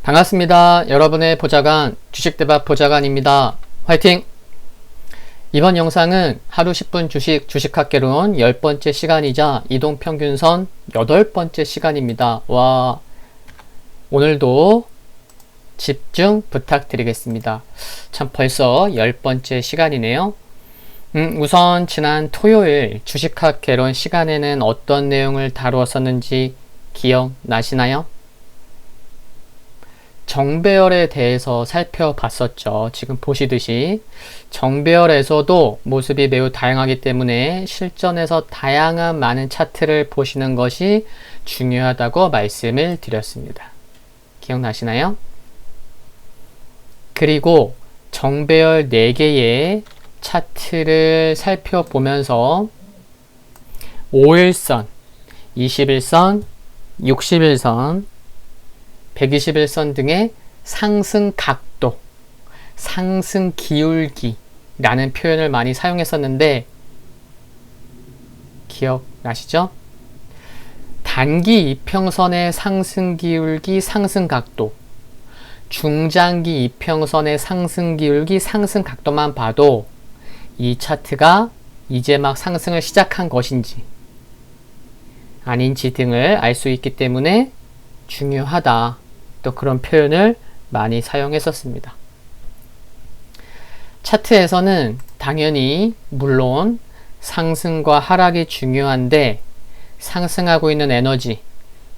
반갑습니다. 여러분의 보좌관 주식대박 보좌관입니다. 화이팅! 이번 영상은 하루 10분 주식학개론 10번째 시간이자 이동평균선 8번째 시간입니다. 와, 오늘도 집중 부탁드리겠습니다. 참 벌써 10번째 시간이네요. 우선 지난 토요일 주식학개론 시간에는 어떤 내용을 다루었었는지 기억나시나요? 정배열에 대해서 살펴봤었죠. 지금 보시듯이 정배열에서도 모습이 매우 다양하기 때문에 실전에서 다양한 많은 차트를 보시는 것이 중요하다고 말씀을 드렸습니다. 기억나시나요? 그리고 정배열 4개의 차트를 살펴보면서 5일선, 21선, 61선, 121선 등의 상승 각도, 상승 기울기라는 표현을 많이 사용했었는데 기억나시죠? 단기 이평선의 상승 기울기, 상승 각도, 중장기 이평선의 상승 기울기, 상승 각도만 봐도 이 차트가 이제 막 상승을 시작한 것인지 아닌지 등을 알 수 있기 때문에 중요하다. 또 그런 표현을 많이 사용했었습니다. 차트에서는 당연히 물론 상승과 하락이 중요한데 상승하고 있는 에너지,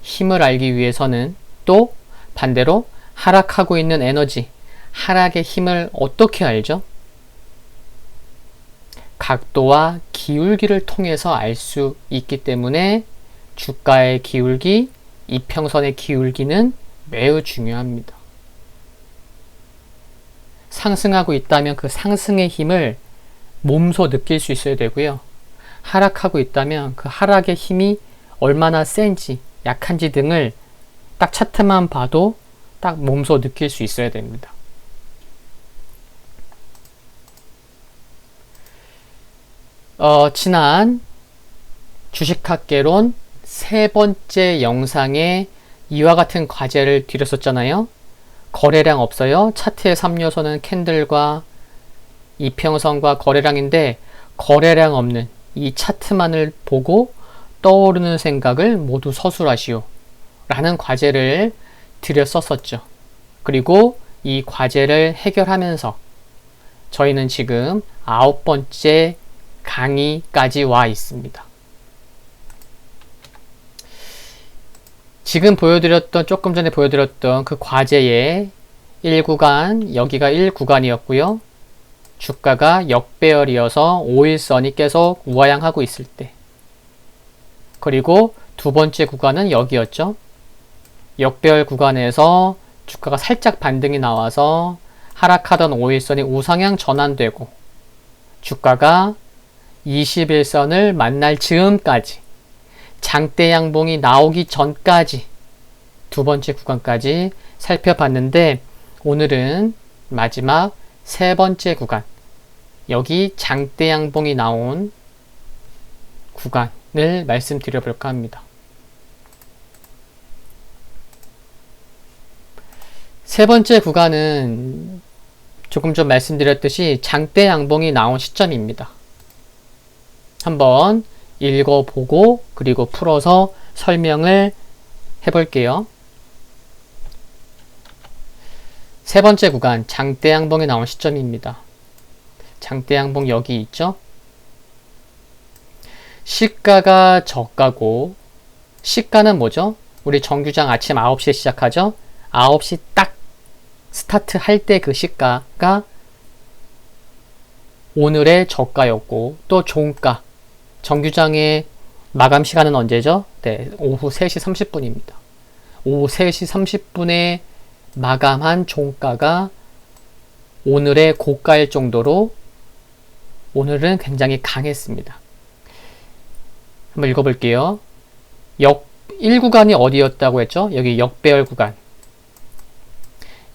힘을 알기 위해서는 또 반대로 하락하고 있는 에너지, 하락의 힘을 어떻게 알죠? 각도와 기울기를 통해서 알 수 있기 때문에 주가의 기울기, 이평선의 기울기는 매우 중요합니다. 상승하고 있다면 그 상승의 힘을 몸소 느낄 수 있어야 되고요. 하락하고 있다면 그 하락의 힘이 얼마나 센지 약한지 등을 딱 차트만 봐도 딱 몸소 느낄 수 있어야 됩니다. 지난 주식학개론 3번째 영상에 이와 같은 과제를 드렸었잖아요. 거래량 없어요. 차트의 3요소는 캔들과 이평선과 거래량인데 거래량 없는 이 차트만을 보고 떠오르는 생각을 모두 서술하시오 라는 과제를 드렸었죠. 그리고 이 과제를 해결하면서 저희는 지금 9번째 강의까지 와 있습니다. 지금 조금 전에 보여드렸던 그 과제의 1구간, 여기가 1구간이었고요. 주가가 역배열이어서 5일선이 계속 우하향하고 있을 때. 그리고 두 번째 구간은 여기였죠. 역배열 구간에서 주가가 살짝 반등이 나와서 하락하던 5일선이 우상향 전환되고 주가가 21선을 만날 즈음까지 장대 양봉이 나오기 전까지 두 번째 구간까지 살펴봤는데 오늘은 마지막 3번째 구간, 여기 장대 양봉이 나온 구간을 말씀드려 볼까 합니다. 세 번째 구간은 조금 전 말씀드렸듯이 장대 양봉이 나온 시점입니다. 한번 읽어보고 그리고 풀어서 설명을 해볼게요. 세 번째 구간, 장대 양봉이 나온 시점입니다. 장대 양봉 여기 있죠? 시가가 저가고, 시가는 뭐죠? 우리 정규장 아침 9시에 시작하죠? 9시 딱 스타트 할 때 그 시가가 오늘의 저가였고, 또 종가, 정규장의 마감 시간은 언제죠? 네, 오후 3시 30분입니다. 오후 3시 30분에 마감한 종가가 오늘의 고가일 정도로 오늘은 굉장히 강했습니다. 한번 읽어볼게요. 1구간이 어디였다고 했죠? 여기 역배열 구간.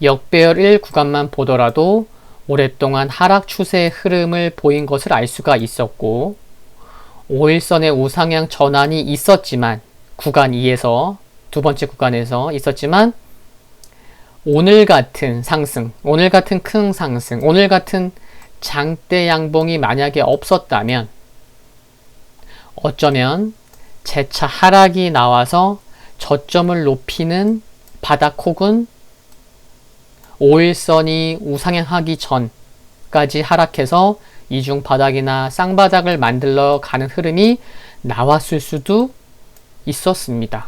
역배열 1구간만 보더라도 오랫동안 하락 추세의 흐름을 보인 것을 알 수가 있었고 5일선의 우상향 전환이 있었지만 구간 2에서 두 번째 구간에서 있었지만 오늘 같은 상승, 오늘 같은 큰 상승, 오늘 같은 장대 양봉이 만약에 없었다면 어쩌면 재차 하락이 나와서 저점을 높이는 바닥 혹은 5일선이 우상향하기 전까지 하락해서 이중 바닥이나 쌍바닥을 만들러 가는 흐름이 나왔을 수도 있었습니다.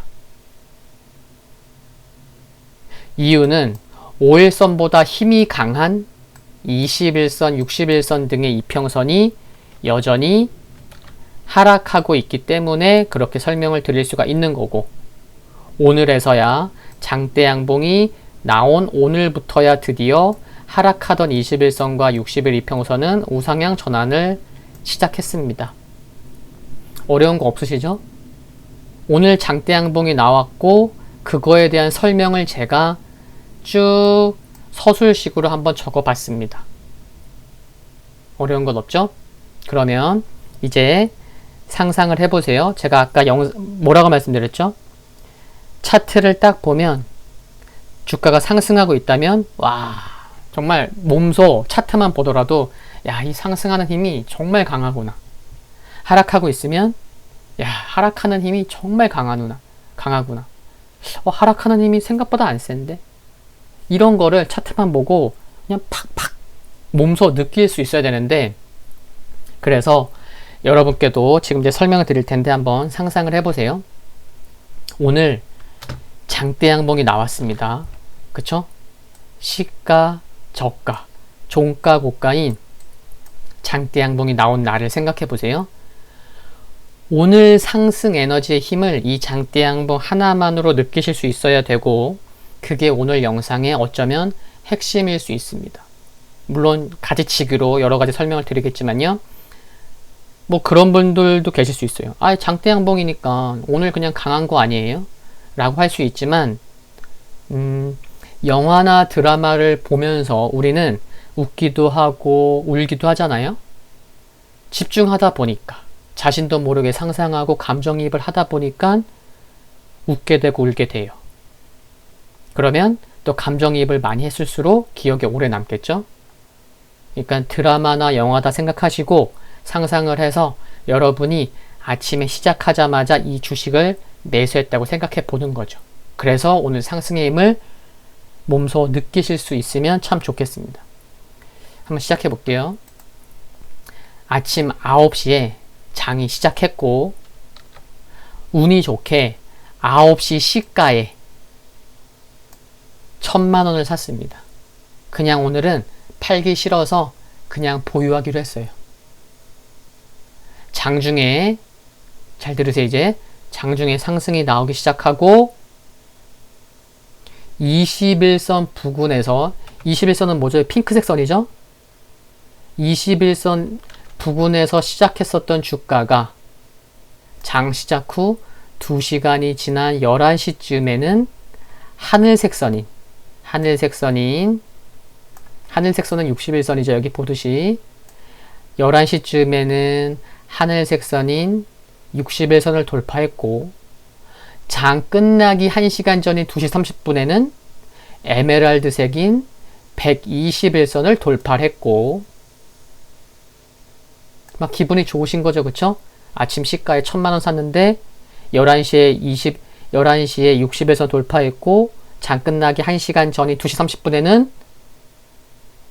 이유는 5일선보다 힘이 강한 21선, 61선 등의 이평선이 여전히 하락하고 있기 때문에 그렇게 설명을 드릴 수가 있는 거고, 오늘에서야 장대 양봉이 나온 오늘부터야 드디어 하락하던 21선과 60일 이평선은 우상향 전환을 시작했습니다. 어려운 거 없으시죠? 오늘 장대 양봉이 나왔고 그거에 대한 설명을 제가 쭉 서술식으로 한번 적어봤습니다. 어려운 건 없죠? 그러면 이제 상상을 해보세요. 제가 아까 뭐라고 말씀드렸죠? 차트를 딱 보면 주가가 상승하고 있다면 와, 정말 몸소 차트만 보더라도 야, 이 상승하는 힘이 정말 강하구나. 하락하고 있으면 야, 하락하는 힘이 정말 강하구나. 하락하는 힘이 생각보다 안 센데? 이런 거를 차트만 보고 그냥 팍팍 몸소 느낄 수 있어야 되는데, 그래서 여러분께도 지금 이제 설명을 드릴 텐데 한번 상상을 해보세요. 오늘 장대 양봉이 나왔습니다. 그쵸? 시가, 저가, 종가, 고가인 장대 양봉이 나온 날을 생각해 보세요. 오늘 상승 에너지의 힘을 이 장대 양봉 하나만으로 느끼실 수 있어야 되고, 그게 오늘 영상의 어쩌면 핵심일 수 있습니다. 물론 가지치기로 여러 가지 설명을 드리겠지만요. 뭐 그런 분들도 계실 수 있어요. 아, 장대 양봉이니까 오늘 그냥 강한 거 아니에요? 라고 할 수 있지만, 영화나 드라마를 보면서 우리는 웃기도 하고 울기도 하잖아요. 집중하다 보니까 자신도 모르게 상상하고 감정이입을 하다 보니까 웃게 되고 울게 돼요. 그러면 또 감정이입을 많이 했을수록 기억에 오래 남겠죠? 그러니까 드라마나 영화다 생각하시고 상상을 해서 여러분이 아침에 시작하자마자 이 주식을 매수했다고 생각해 보는 거죠. 그래서 오늘 상승의 힘을 몸소 느끼실 수 있으면 참 좋겠습니다. 한번 시작해 볼게요. 아침 9시에 장이 시작했고, 운이 좋게 9시 시가에 1000만원을 샀습니다. 그냥 오늘은 팔기 싫어서 그냥 보유하기로 했어요. 장중에, 잘 들으세요. 이제 장중에 상승이 나오기 시작하고 21선 부근에서, 21선은 뭐죠? 핑크색 선이죠? 21선 부근에서 시작했었던 주가가 장 시작 후 2시간이 지난 11시쯤에는 하늘색 선은 61선이죠. 여기 보듯이 11시쯤에는 하늘색 선인 61선을 돌파했고, 장 끝나기 1시간 전인 2시 30분에는 에메랄드색인 121선을 돌파를 했고, 막 기분이 좋으신 거죠. 그쵸? 아침 시가에 1000만원 샀는데 11시에 60에서 돌파했고, 장 끝나기 1시간 전인 2시 30분에는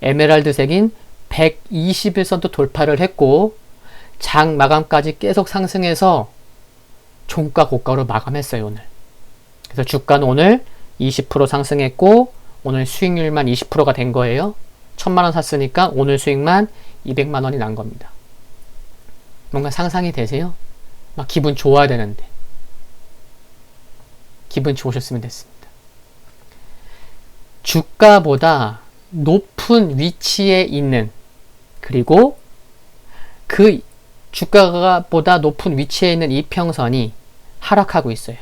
에메랄드색인 121선도 돌파를 했고, 장 마감까지 계속 상승해서 종가 고가로 마감했어요. 오늘. 그래서 주가는 오늘 20% 상승했고 오늘 수익률만 20%가 된 거예요. 1000만원 샀으니까 오늘 수익만 200만원이 난 겁니다. 뭔가 상상이 되세요? 막 기분 좋아야 되는데. 기분 좋으셨으면 됐습니다. 주가보다 높은 위치에 있는, 그리고 그 주가보다 높은 위치에 있는 이평선이 하락하고 있어요.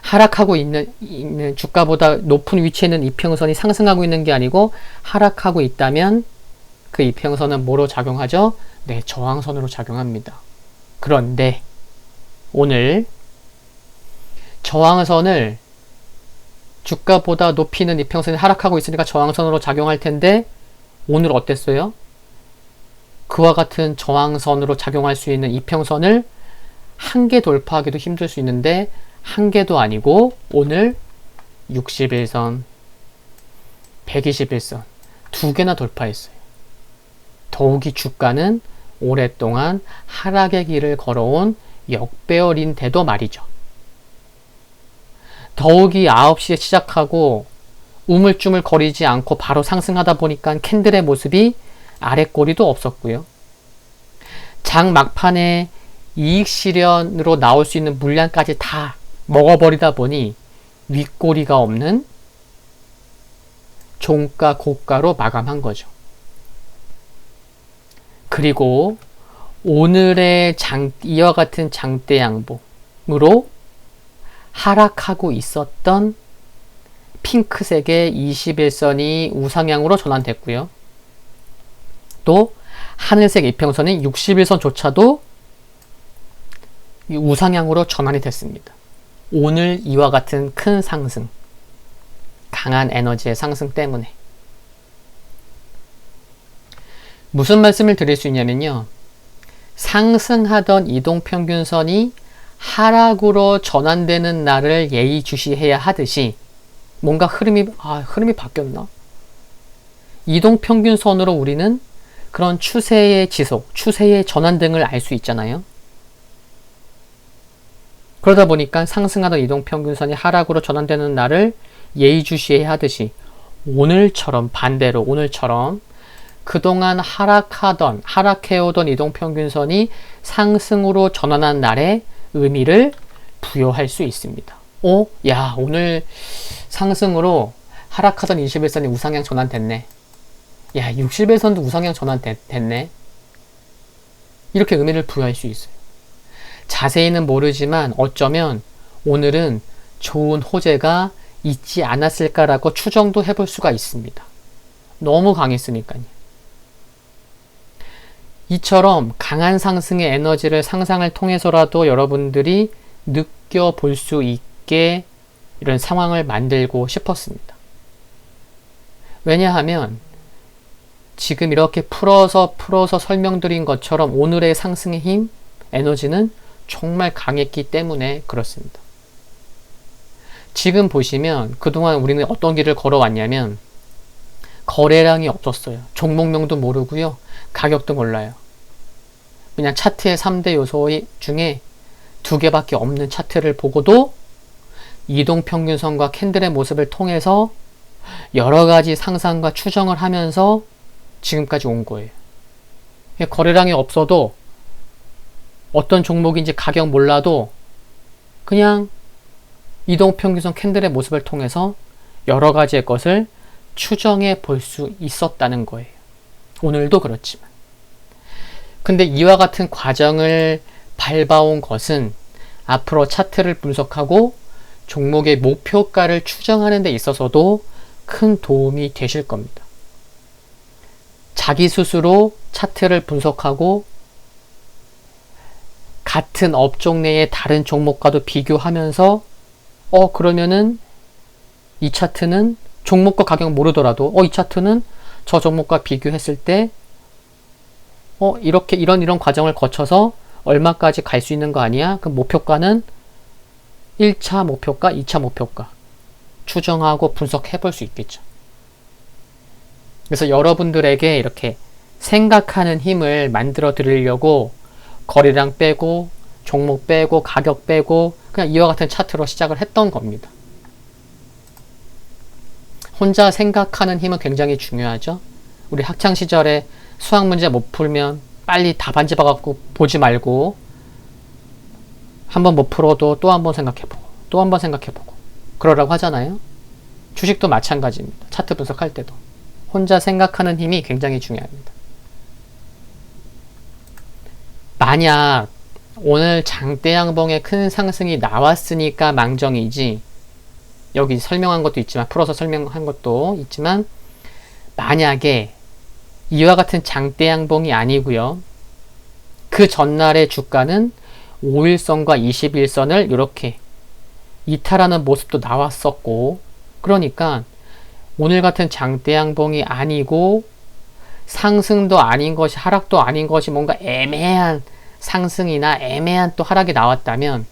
하락하고 있는 주가보다 높은 위치에 있는 이평선이 상승하고 있는 게 아니고 하락하고 있다면 그 이평선은 뭐로 작용하죠? 네, 저항선으로 작용합니다. 그런데 오늘 저항선을 주가보다 높이는 이평선이 하락하고 있으니까 저항선으로 작용할 텐데 오늘 어땠어요? 그와 같은 저항선으로 작용할 수 있는 이평선을 한 개 돌파하기도 힘들 수 있는데 한 개도 아니고 오늘 61선, 121선 두 개나 돌파했어요. 더욱이 주가는 오랫동안 하락의 길을 걸어온 역배열인데도 말이죠. 더욱이 9시에 시작하고 우물쭈물 거리지 않고 바로 상승하다 보니까 캔들의 모습이 아랫꼬리도 없었고요. 장 막판에 이익 실현으로 나올 수 있는 물량까지 다 먹어버리다 보니 윗꼬리가 없는 종가 고가로 마감한 거죠. 그리고 오늘의 이와 같은 장대 양봉으로 하락하고 있었던 핑크색의 21선이 우상향으로 전환됐고요. 또 하늘색 이평선인 61선조차도 우상향으로 전환이 됐습니다. 오늘 이와 같은 큰 상승, 강한 에너지의 상승 때문에 무슨 말씀을 드릴 수 있냐면요. 상승하던 이동평균선이 하락으로 전환되는 날을 예의주시해야 하듯이 뭔가 흐름이 바뀌었나? 이동평균선으로 우리는 그런 추세의 지속, 추세의 전환 등을 알 수 있잖아요. 그러다 보니까 상승하던 이동평균선이 하락으로 전환되는 날을 예의주시해야 하듯이 오늘처럼 반대로 오늘처럼 그동안 하락해오던 이동평균선이 상승으로 전환한 날에 의미를 부여할 수 있습니다. 오늘 상승으로 하락하던 21선이 우상향 전환됐네. 60일선도 우상향 전환됐네. 이렇게 의미를 부여할 수 있어요. 자세히는 모르지만 어쩌면 오늘은 좋은 호재가 있지 않았을까라고 추정도 해볼 수가 있습니다. 너무 강했으니까요. 이처럼 강한 상승의 에너지를 상상을 통해서라도 여러분들이 느껴볼 수 있게 이런 상황을 만들고 싶었습니다. 왜냐하면 지금 이렇게 풀어서 설명드린 것처럼 오늘의 상승의 힘, 에너지는 정말 강했기 때문에 그렇습니다. 지금 보시면 그동안 우리는 어떤 길을 걸어왔냐면 거래량이 없었어요. 종목명도 모르고요. 가격도 몰라요. 그냥 차트의 3대 요소 중에 2개밖에 없는 차트를 보고도 이동평균선과 캔들의 모습을 통해서 여러 가지 상상과 추정을 하면서 지금까지 온 거예요. 거래량이 없어도 어떤 종목인지 가격 몰라도 그냥 이동평균선 캔들의 모습을 통해서 여러 가지의 것을 추정해 볼 수 있었다는 거예요. 오늘도 그렇지만. 근데 이와 같은 과정을 밟아온 것은 앞으로 차트를 분석하고 종목의 목표가를 추정하는 데 있어서도 큰 도움이 되실 겁니다. 자기 스스로 차트를 분석하고 같은 업종 내의 다른 종목과도 비교하면서 그러면은 이 차트는 종목과 가격 모르더라도 이 차트는 저 종목과 비교했을 때 이렇게 이런 과정을 거쳐서 얼마까지 갈 수 있는 거 아니야? 그 목표가는 1차 목표가, 2차 목표가 추정하고 분석해 볼 수 있겠죠. 그래서 여러분들에게 이렇게 생각하는 힘을 만들어 드리려고 거래량 빼고 종목 빼고 가격 빼고 그냥 이와 같은 차트로 시작을 했던 겁니다. 혼자 생각하는 힘은 굉장히 중요하죠. 우리 학창시절에 수학 문제 못 풀면 빨리 답안 집어갖고 보지 말고 한번 못 풀어도 또 한 번 생각해보고 또 한 번 생각해보고 그러라고 하잖아요. 주식도 마찬가지입니다. 차트 분석할 때도 혼자 생각하는 힘이 굉장히 중요합니다. 만약 오늘 장대양봉의 큰 상승이 나왔으니까 망정이지, 여기 설명한 것도 있지만 풀어서 설명한 것도 있지만 만약에 이와 같은 장대양봉이 아니고요. 그 전날의 주가는 5일선과 21선을 이렇게 이탈하는 모습도 나왔었고 그러니까 오늘 같은 장대 양봉이 아니고 상승도 아닌 것이 하락도 아닌 것이 뭔가 애매한 상승이나 애매한 또 하락이 나왔다면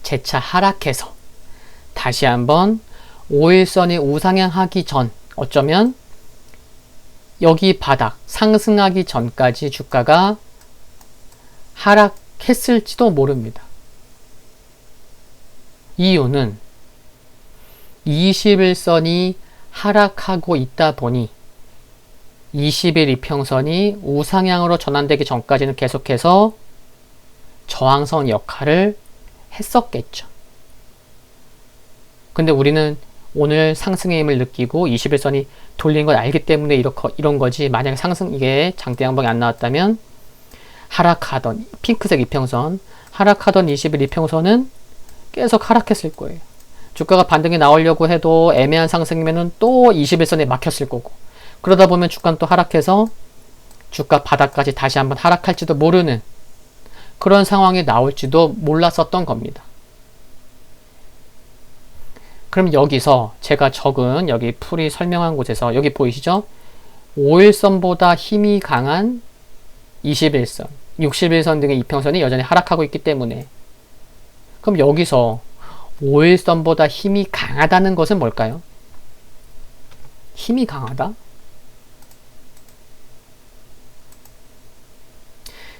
재차 하락해서 다시 한번 5일선이 우상향하기 전, 어쩌면 여기 바닥 상승하기 전까지 주가가 하락했을지도 모릅니다. 이유는 21선이 하락하고 있다 보니 20일 이평선이 우상향으로 전환되기 전까지는 계속해서 저항선 역할을 했었겠죠. 근데 우리는 오늘 상승의 힘을 느끼고 21선이 돌린 걸 알기 때문에 이런 거지, 만약에 이게 장대 양봉이 안 나왔다면 하락하던 핑크색 이평선, 하락하던 20일 이평선은 계속 하락했을 거예요. 주가가 반등이 나오려고 해도 애매한 상승이면은 또 21선에 막혔을 거고, 그러다 보면 주가는 또 하락해서 주가 바닥까지 다시 한번 하락할지도 모르는 그런 상황이 나올지도 몰랐었던 겁니다. 그럼 여기서 제가 적은 여기 풀이 설명한 곳에서 여기 보이시죠? 5일선보다 힘이 강한 21선, 61선 등의 이평선이 여전히 하락하고 있기 때문에, 그럼 여기서 5일선보다 힘이 강하다는 것은 뭘까요? 힘이 강하다?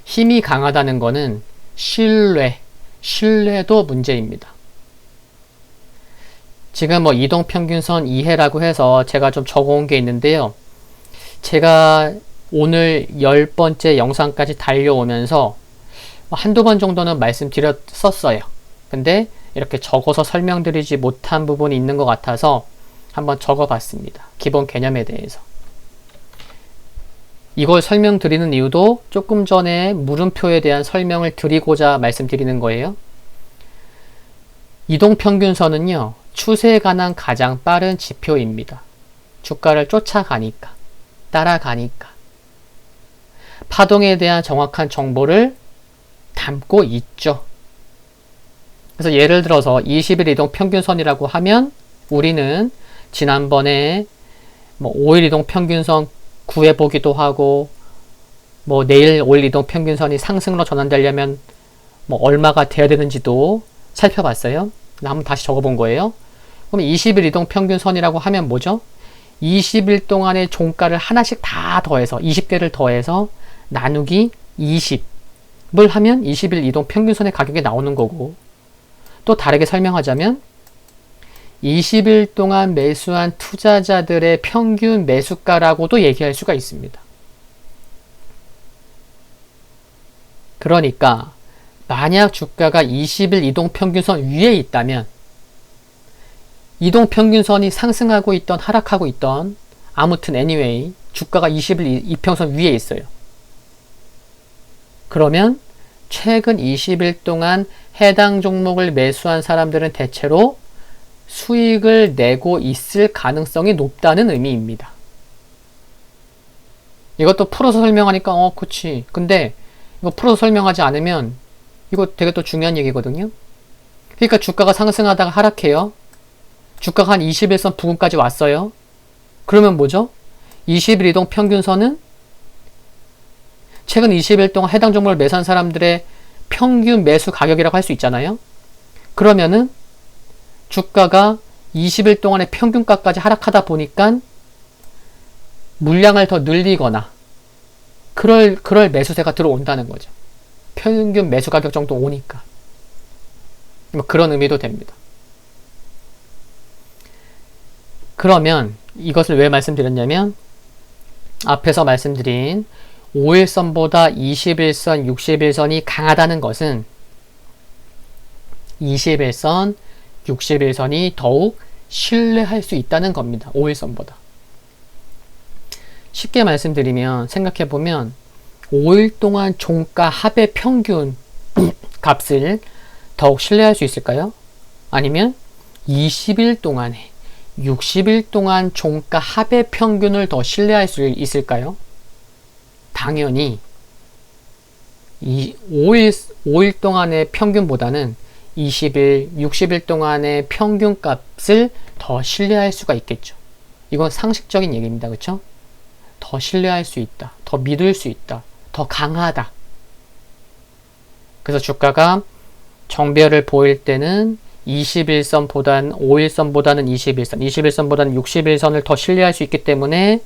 힘이 강하다는 것은 신뢰도 문제입니다. 지금 뭐 이동평균선 이해라고 해서 제가 좀 적어온 게 있는데요. 제가 오늘 10번째 영상까지 달려오면서 한두 번 정도는 말씀드렸었어요. 근데 이렇게 적어서 설명드리지 못한 부분이 있는 것 같아서 한번 적어봤습니다. 기본 개념에 대해서. 이걸 설명드리는 이유도 조금 전에 물음표에 대한 설명을 드리고자 말씀드리는 거예요. 이동평균선은요, 추세에 관한 가장 빠른 지표입니다. 주가를 쫓아가니까, 따라가니까. 파동에 대한 정확한 정보를 담고 있죠. 그래서 예를 들어서 20일 이동평균선이라고 하면 우리는 지난번에 뭐 5일 이동평균선 구해보기도 하고, 뭐 내일 5일 이동평균선이 상승으로 전환되려면 뭐 얼마가 돼야 되는지도 살펴봤어요. 한번 다시 적어본 거예요. 그럼 20일 이동평균선이라고 하면 뭐죠? 20일 동안의 종가를 하나씩 다 더해서 20개를 더해서 나누기 20을 하면 20일 이동평균선의 가격이 나오는 거고, 또 다르게 설명하자면 20일 동안 매수한 투자자들의 평균 매수가라고도 얘기할 수가 있습니다. 그러니까 만약 주가가 20일 이동평균선 위에 있다면, 이동평균선이 상승하고 있던 하락하고 있던 아무튼 anyway 주가가 20일 이평선 위에 있어요. 그러면 최근 20일 동안 해당 종목을 매수한 사람들은 대체로 수익을 내고 있을 가능성이 높다는 의미입니다. 이것도 풀어서 설명하니까 그치. 근데 이거 풀어서 설명하지 않으면 이거 되게 또 중요한 얘기거든요. 그러니까 주가가 상승하다가 하락해요. 주가가 한 21선 부근까지 왔어요. 그러면 뭐죠? 20일 이동 평균선은 최근 20일 동안 해당 종목을 매수한 사람들의 평균 매수 가격이라고 할 수 있잖아요. 그러면은 주가가 20일 동안의 평균가까지 하락하다 보니까 물량을 더 늘리거나 그럴 매수세가 들어온다는 거죠. 평균 매수 가격 정도 오니까. 뭐 그런 의미도 됩니다. 그러면 이것을 왜 말씀드렸냐면, 앞에서 말씀드린 5일선보다 21선, 61선이 강하다는 것은 21선, 61선이 더욱 신뢰할 수 있다는 겁니다. 5일선보다. 쉽게 말씀드리면, 생각해보면 5일 동안 종가 합의 평균 값을 더욱 신뢰할 수 있을까요? 아니면 20일 동안에 60일 동안 종가 합의 평균을 더 신뢰할 수 있을까요? 당연히 이 5일 동안의 평균보다는 20일, 60일 동안의 평균 값을 더 신뢰할 수가 있겠죠. 이건 상식적인 얘기입니다. 그렇죠? 더 신뢰할 수 있다. 더 믿을 수 있다. 더 강하다. 그래서 주가가 정배열을 보일 때는 21선보다는 5일선보다는 21선, 21선보다는 60일선을 더 신뢰할 수 있기 때문에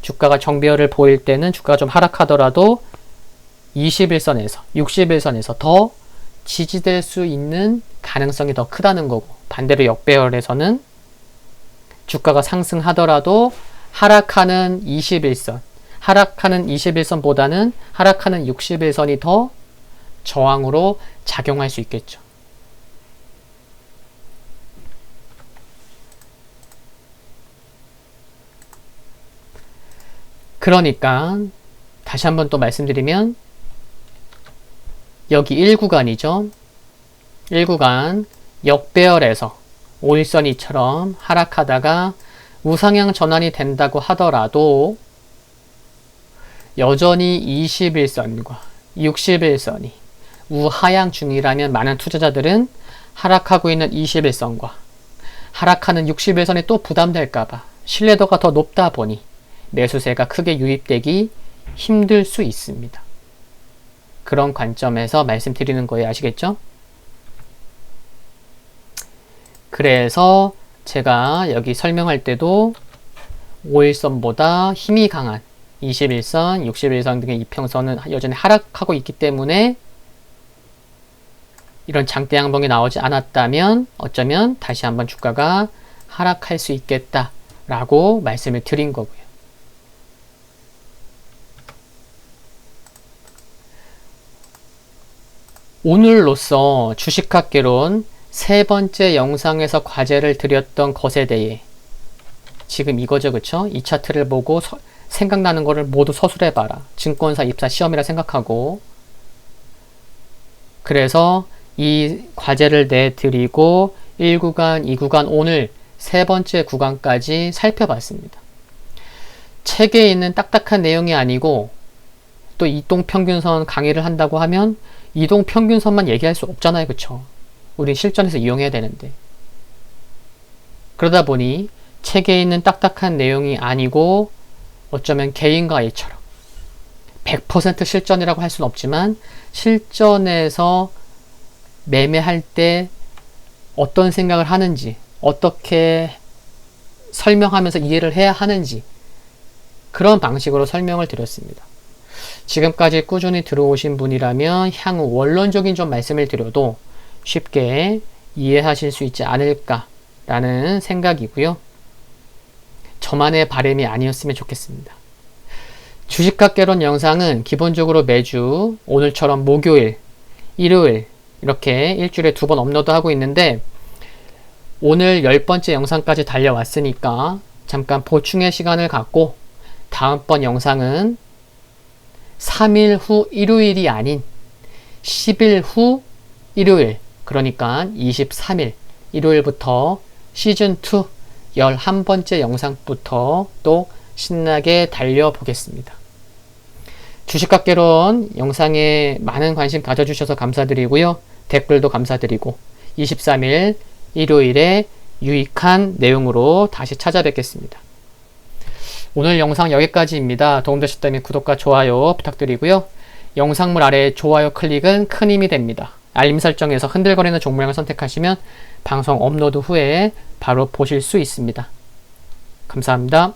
주가가 정배열을 보일 때는 주가가 좀 하락하더라도 21선에서 60일선에서 더 지지될 수 있는 가능성이 더 크다는 거고, 반대로 역배열에서는 주가가 상승하더라도 하락하는 21선, 하락하는 21선보다는 하락하는 60일선이 더 저항으로 작용할 수 있겠죠. 그러니까 다시 한번 또 말씀드리면 여기 1구간이죠. 1구간 역배열에서 5일선이처럼 하락하다가 우상향 전환이 된다고 하더라도 여전히 21선과 60일선이 우하향 중이라면 많은 투자자들은 하락하고 있는 21선과 하락하는 60일선이 또 부담될까봐 신뢰도가 더 높다 보니 매수세가 크게 유입되기 힘들 수 있습니다. 그런 관점에서 말씀드리는 거예요. 아시겠죠? 그래서 제가 여기 설명할 때도 5일선보다 힘이 강한 21선, 61선 등의 이평선은 여전히 하락하고 있기 때문에 이런 장대 양봉이 나오지 않았다면 어쩌면 다시 한번 주가가 하락할 수 있겠다라고 말씀을 드린 거고요. 오늘로써 주식학개론 세 번째 영상에서 과제를 드렸던 것에 대해 지금 이거죠. 그쵸? 이 차트를 보고 생각나는 거를 모두 서술해봐라. 증권사 입사 시험이라 생각하고, 그래서 이 과제를 내드리고 1구간, 2구간 오늘 세 번째 구간까지 살펴봤습니다. 책에 있는 딱딱한 내용이 아니고 또 이동평균선 강의를 한다고 하면 이동평균선만 얘기할 수 없잖아요. 그쵸? 우린 실전에서 이용해야 되는데. 그러다 보니 책에 있는 딱딱한 내용이 아니고 어쩌면 개인과외처럼 100% 실전이라고 할 수는 없지만 실전에서 매매할 때 어떤 생각을 하는지, 어떻게 설명하면서 이해를 해야 하는지 그런 방식으로 설명을 드렸습니다. 지금까지 꾸준히 들어오신 분이라면 향후 원론적인 좀 말씀을 드려도 쉽게 이해하실 수 있지 않을까라는 생각이고요. 저만의 바람이 아니었으면 좋겠습니다. 주식학개론 영상은 기본적으로 매주 오늘처럼 목요일, 일요일 이렇게 일주일에 2번 업로드하고 있는데 오늘 10번째 영상까지 달려왔으니까 잠깐 보충의 시간을 갖고 다음번 영상은 3일 후 일요일이 아닌 10일 후 일요일, 그러니까 23일 일요일부터 시즌2 11번째 영상부터 또 신나게 달려보겠습니다. 주식학개론 영상에 많은 관심 가져주셔서 감사드리고요. 댓글도 감사드리고 23일 일요일에 유익한 내용으로 다시 찾아뵙겠습니다. 오늘 영상 여기까지입니다. 도움되셨다면 구독과 좋아요 부탁드리고요. 영상물 아래 좋아요 클릭은 큰 힘이 됩니다. 알림 설정에서 흔들거리는 종모양을 선택하시면 방송 업로드 후에 바로 보실 수 있습니다. 감사합니다.